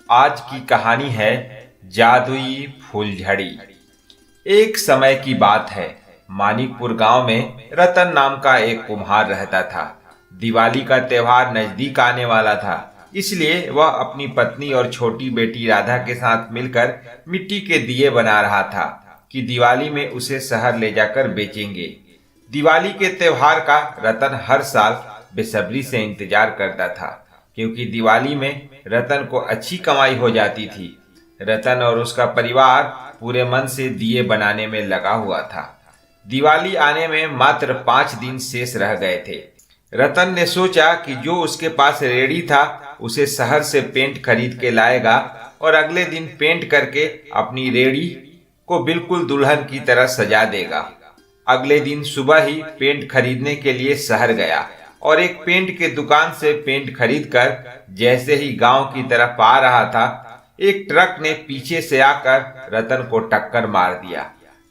आज की कहानी है जादुई फूलझड़ी। एक समय की बात है, मानिकपुर गांव में रतन नाम का एक कुम्हार रहता था। दिवाली का त्योहार नजदीक आने वाला था, इसलिए वह अपनी पत्नी और छोटी बेटी राधा के साथ मिलकर मिट्टी के दिए बना रहा था कि दिवाली में उसे शहर ले जाकर बेचेंगे। दिवाली के त्योहार का रतन हर साल बेसब्री से इंतजार करता था, क्योंकि दिवाली में रतन को अच्छी कमाई हो जाती थी। रतन और उसका परिवार पूरे मन से दिए बनाने में लगा हुआ था। दिवाली आने में मात्र 5 दिन शेष रह गए थे। रतन ने सोचा कि जो उसके पास रेडी था उसे शहर से पेंट खरीद के लाएगा और अगले दिन पेंट करके अपनी रेडी को बिल्कुल दुल्हन की तरह सजा देगा। अगले दिन सुबह ही पेंट खरीदने के लिए शहर गया और एक पेंट के दुकान से पेंट खरीदकर जैसे ही गांव की तरफ आ रहा था, एक ट्रक ने पीछे से आकर रतन को टक्कर मार दिया।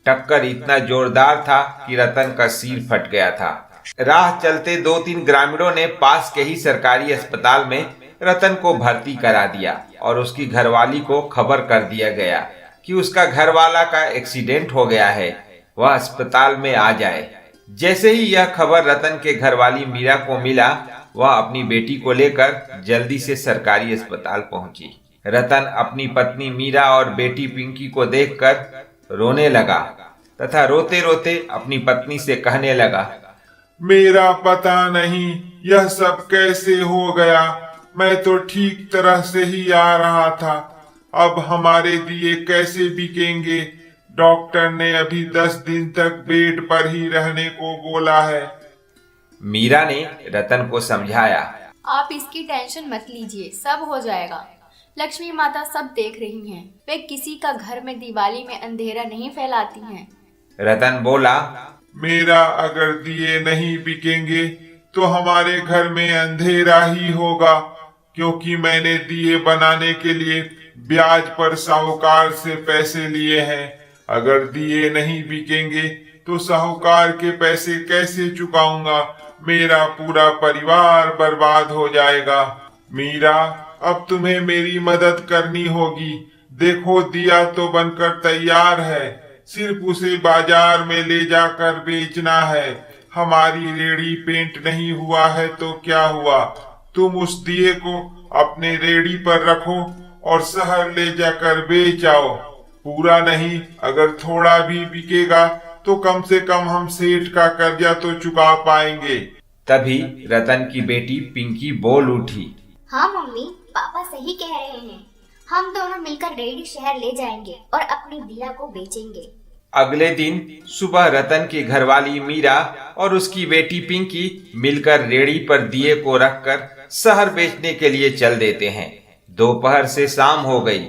टक्कर इतना जोरदार था कि रतन का सिर फट गया था। राह चलते 2-3 ग्रामीणों ने पास के ही सरकारी अस्पताल में रतन को भर्ती करा दिया और उसकी घरवाली को खबर कर दिया गया कि उसका घरवाला का एक्सीडेंट हो गया है, वह अस्पताल में आ जाए। जैसे ही यह खबर रतन के घरवाली मीरा को मिला, वह अपनी बेटी को लेकर जल्दी से सरकारी अस्पताल पहुंची। रतन अपनी पत्नी मीरा और बेटी पिंकी को देखकर रोने लगा तथा रोते रोते अपनी पत्नी से कहने लगा, मेरा पता नहीं यह सब कैसे हो गया। मैं तो ठीक तरह से ही आ रहा था। अब हमारे दिए कैसे बिकेंगे? डॉक्टर ने अभी 10 दिन तक बेड पर ही रहने को बोला है। मीरा ने रतन को समझाया, आप इसकी टेंशन मत लीजिए, सब हो जाएगा। लक्ष्मी माता सब देख रही हैं। वे किसी का घर में दिवाली में अंधेरा नहीं फैलाती हैं। रतन बोला, मेरा अगर दिए नहीं बिकेंगे तो हमारे घर में अंधेरा ही होगा, क्योंकि मैंने दिए बनाने के लिए ब्याज पर साहूकार से पैसे लिए हैं। अगर दिए नहीं बिकेंगे तो साहूकार के पैसे कैसे चुकाऊंगा? मेरा पूरा परिवार बर्बाद हो जाएगा। मीरा, अब तुम्हें मेरी मदद करनी होगी। देखो, दिया तो बनकर तैयार है, सिर्फ उसे बाजार में ले जाकर बेचना है। हमारी रेडी पेंट नहीं हुआ है तो क्या हुआ? तुम उस दिए को अपने रेडी पर रखो और शहर ले जाकर बेच आओ। पूरा नहीं, अगर थोड़ा भी बिकेगा तो कम से कम हम सेठ का कर्जा तो चुका पाएंगे। तभी रतन की बेटी पिंकी बोल उठी, हाँ मम्मी, पापा सही कह रहे हैं। हम दोनों मिलकर रेडी शहर ले जाएंगे और अपनी दिया को बेचेंगे। अगले दिन सुबह रतन की घरवाली मीरा और उसकी बेटी पिंकी मिलकर रेड़ी पर दिए को रखकर शहर बेचने के लिए चल देते हैं। दोपहर से शाम हो गई,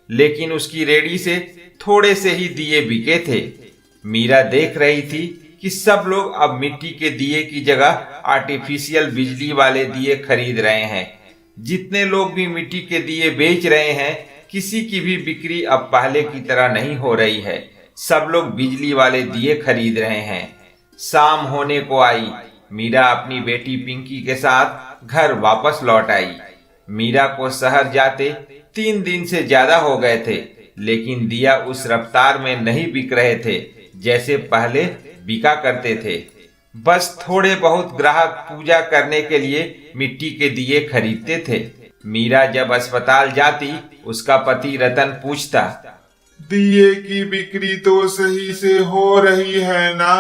लेकिन उसकी रेड़ी से थोड़े से ही दिए बिके थे। मीरा देख रही थी कि सब लोग अब मिट्टी के दिए की जगह आर्टिफिशियल बिजली वाले दिए खरीद रहे हैं। जितने लोग भी मिट्टी के दिए बेच रहे हैं, किसी की भी बिक्री अब पहले की तरह नहीं हो रही है। सब लोग बिजली वाले दिए खरीद रहे हैं। शाम होने को आई। मीरा अपनी बेटी पिंकी के साथ घर वापस लौट आई। मीरा को शहर जाते 3 दिन से ज्यादा हो गए थे, लेकिन दिया उस रफ्तार में नहीं बिक रहे थे जैसे पहले बिका करते थे। बस थोड़े बहुत ग्राहक पूजा करने के लिए मिट्टी के दिए खरीदते थे। मीरा जब अस्पताल जाती, उसका पति रतन पूछता, दिए की बिक्री तो सही से हो रही है ना?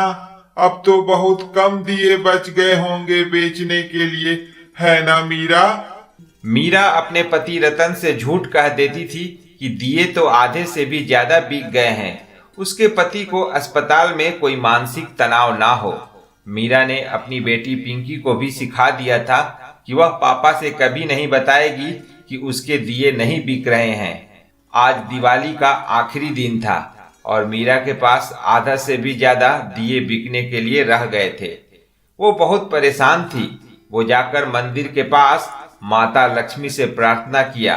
अब तो बहुत कम दिए बच गए होंगे बेचने के लिए, है ना मीरा? मीरा अपने पति रतन से झूठ कह देती थी कि दिए तो आधे से भी ज्यादा बिक गए हैं। उसके पति को अस्पताल में कोई मानसिक तनाव ना हो। मीरा ने अपनी बेटी पिंकी को भी सिखा दिया था कि वह पापा से कभी नहीं बताएगी कि उसके दिए नहीं बिक रहे हैं। आज दिवाली का आखिरी दिन था और मीरा के पास आधा से भी ज्यादा दिए बिकने के लिए रह गए थे। वो बहुत परेशान थी। वो जाकर मंदिर के पास माता लक्ष्मी से प्रार्थना किया,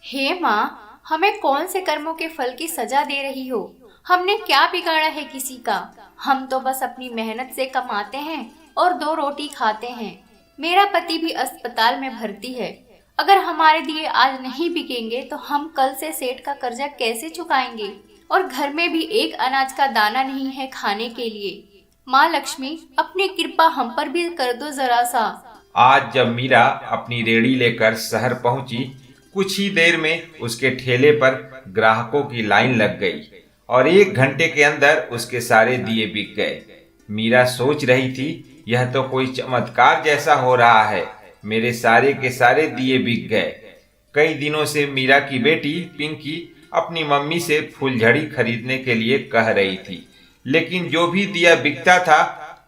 हे माँ, हमें कौन से कर्मों के फल की सजा दे रही हो? हमने क्या बिगाड़ा है किसी का? हम तो बस अपनी मेहनत से कमाते हैं और 2 रोटी खाते हैं। मेरा पति भी अस्पताल में भर्ती है। अगर हमारे दिए आज नहीं बिकेंगे तो हम कल से सेठ का कर्जा कैसे चुकाएंगे? और घर में भी एक अनाज का दाना नहीं है खाने के लिए। माँ लक्ष्मी, अपनी कृपा हम पर भी कर दो जरा सा। आज जब मीरा अपनी रेड़ी लेकर शहर पहुंची, कुछ ही देर में उसके ठेले पर ग्राहकों की लाइन लग गई और 1 घंटे के अंदर उसके सारे दिए बिक गए। मीरा सोच रही थी, यह तो कोई चमत्कार जैसा हो रहा है, मेरे सारे के सारे दिए बिक गए। कई दिनों से मीरा की बेटी पिंकी अपनी मम्मी से फुलझड़ी खरीदने के लिए कह रही थी, लेकिन जो भी दिया बिकता था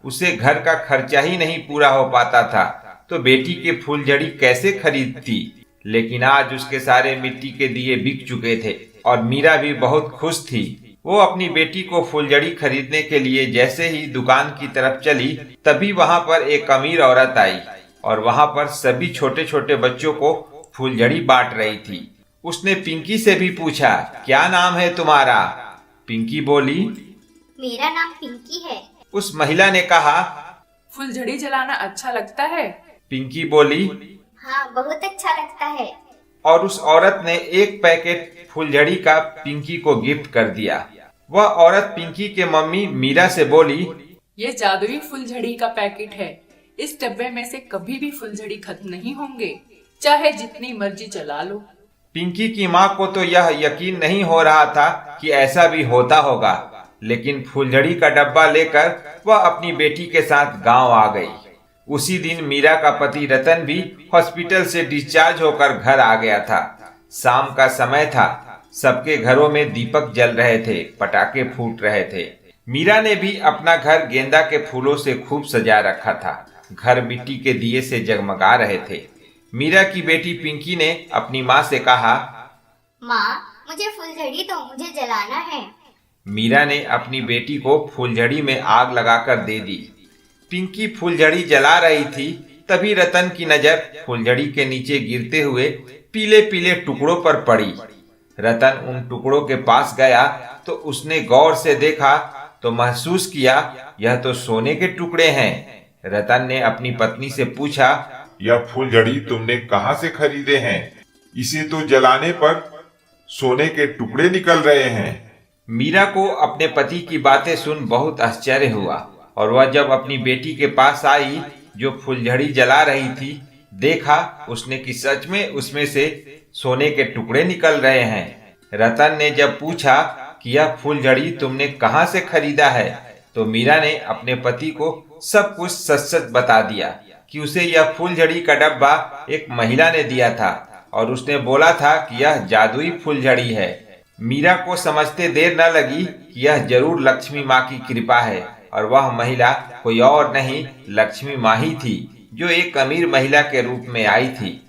उसे घर का खर्चा ही नहीं पूरा हो पाता था, तो बेटी के फुलझड़ी कैसे खरीदती। लेकिन आज उसके सारे मिट्टी के दिए बिक चुके थे और मीरा भी बहुत खुश थी। वो अपनी बेटी को फुलझड़ी खरीदने के लिए जैसे ही दुकान की तरफ चली, तभी वहां पर एक अमीर औरत आई और वहां पर सभी छोटे छोटे बच्चों को फुलझड़ी बांट रही थी। उसने पिंकी से भी पूछा, क्या नाम है तुम्हारा? पिंकी बोली, मेरा नाम पिंकी है। उस महिला ने कहा, फुलझड़ी जलाना अच्छा लगता है? पिंकी बोली, हाँ, बहुत अच्छा लगता है। और उस औरत ने एक पैकेट फुलझड़ी का पिंकी को गिफ्ट कर दिया। वह औरत पिंकी के मम्मी मीरा से बोली, ये जादुई फुलझड़ी का पैकेट है। इस डब्बे में से कभी भी फुलझड़ी खत्म नहीं होंगे, चाहे जितनी मर्जी चला लो। पिंकी की माँ को तो यह यकीन नहीं हो रहा था कि ऐसा भी होता होगा, लेकिन फुलझड़ी का डब्बा लेकर वह अपनी बेटी के साथ गांव आ गई। उसी दिन मीरा का पति रतन भी हॉस्पिटल से डिस्चार्ज होकर घर आ गया था। शाम का समय था, सबके घरों में दीपक जल रहे थे, पटाखे फूट रहे थे। मीरा ने भी अपना घर गेंदा के फूलों से खूब सजा रखा था। घर मिट्टी के दिए से जगमगा रहे थे। मीरा की बेटी पिंकी ने अपनी माँ से कहा, माँ, मुझे फुलझड़ी तो मुझे जलाना है। मीरा ने अपनी बेटी को फुलझड़ी में आग लगाकर दे दी। पिंकी फुलझड़ी जला रही थी, तभी रतन की नजर फुलझड़ी के नीचे गिरते हुए पीले पीले टुकड़ों पर पड़ी। रतन उन टुकड़ों के पास गया तो उसने गौर से देखा तो महसूस किया, यह तो सोने के टुकड़े हैं। रतन ने अपनी पत्नी से पूछा, यह फुलझड़ी तुमने कहाँ से खरीदे हैं? इसे तो जलाने पर सोने के टुकड़े निकल रहे हैं। मीरा को अपने पति की बातें सुन बहुत आश्चर्य हुआ और वह जब अपनी बेटी के पास आई जो फुलझड़ी जला रही थी, देखा उसने कि सच में उसमें से सोने के टुकड़े निकल रहे हैं। रतन ने जब पूछा कि यह फुलझड़ी तुमने कहाँ से खरीदा है, तो मीरा ने अपने पति को सब कुछ सच सच बता दिया कि उसे यह फुलझड़ी का डब्बा एक महिला ने दिया था और उसने बोला था कि यह जादुई फुलझड़ी है। मीरा को समझते देर न लगी कि यह जरूर लक्ष्मी माँ की कृपा है और वह महिला कोई और नहीं, लक्ष्मी माँ ही थी, जो एक अमीर महिला के रूप में आई थी।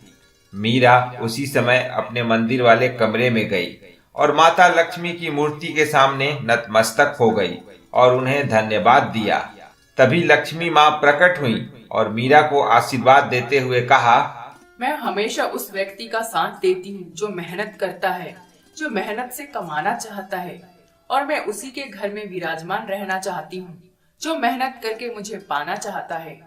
मीरा उसी समय अपने मंदिर वाले कमरे में गई और माता लक्ष्मी की मूर्ति के सामने नतमस्तक हो गई और उन्हें धन्यवाद दिया। तभी लक्ष्मी माँ प्रकट हुई और मीरा को आशीर्वाद देते हुए कहा, मैं हमेशा उस व्यक्ति का साथ देती हूँ जो मेहनत करता है, जो मेहनत से कमाना चाहता है, और मैं उसी के घर में विराजमान रहना चाहती हूँ जो मेहनत करके मुझे पाना चाहता है।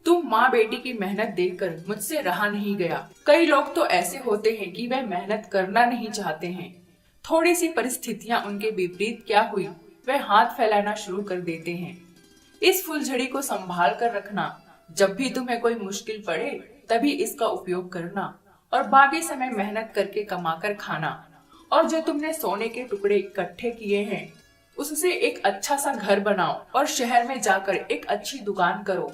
तुम माँ बेटी की मेहनत देखकर मुझसे रहा नहीं गया। कई लोग तो ऐसे होते हैं कि वे मेहनत करना नहीं चाहते हैं, थोड़ी सी परिस्थितियाँ उनके विपरीत क्या हुई, वे हाथ फैलाना शुरू कर देते हैं। इस फुलझड़ी को संभाल कर रखना, जब भी तुम्हें कोई मुश्किल पड़े तभी इसका उपयोग करना और बाकी समय मेहनत करके कमाकर खाना। और जो तुमने सोने के टुकड़े इकट्ठे किए हैं उससे एक अच्छा सा घर बनाओ और शहर में जाकर एक अच्छी दुकान करो।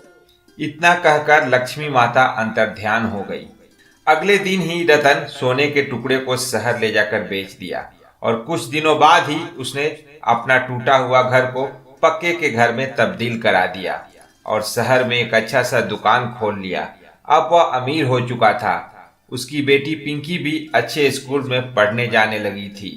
इतना कहकर लक्ष्मी माता अंतर्ध्यान हो गई। अगले दिन ही रतन सोने के टुकड़े को शहर ले जाकर बेच दिया और कुछ दिनों बाद ही उसने अपना टूटा हुआ घर को पक्के के घर में तब्दील करा दिया और शहर में एक अच्छा सा दुकान खोल लिया। अब वह अमीर हो चुका था। उसकी बेटी पिंकी भी अच्छे स्कूल में पढ़ने जाने लगी थी।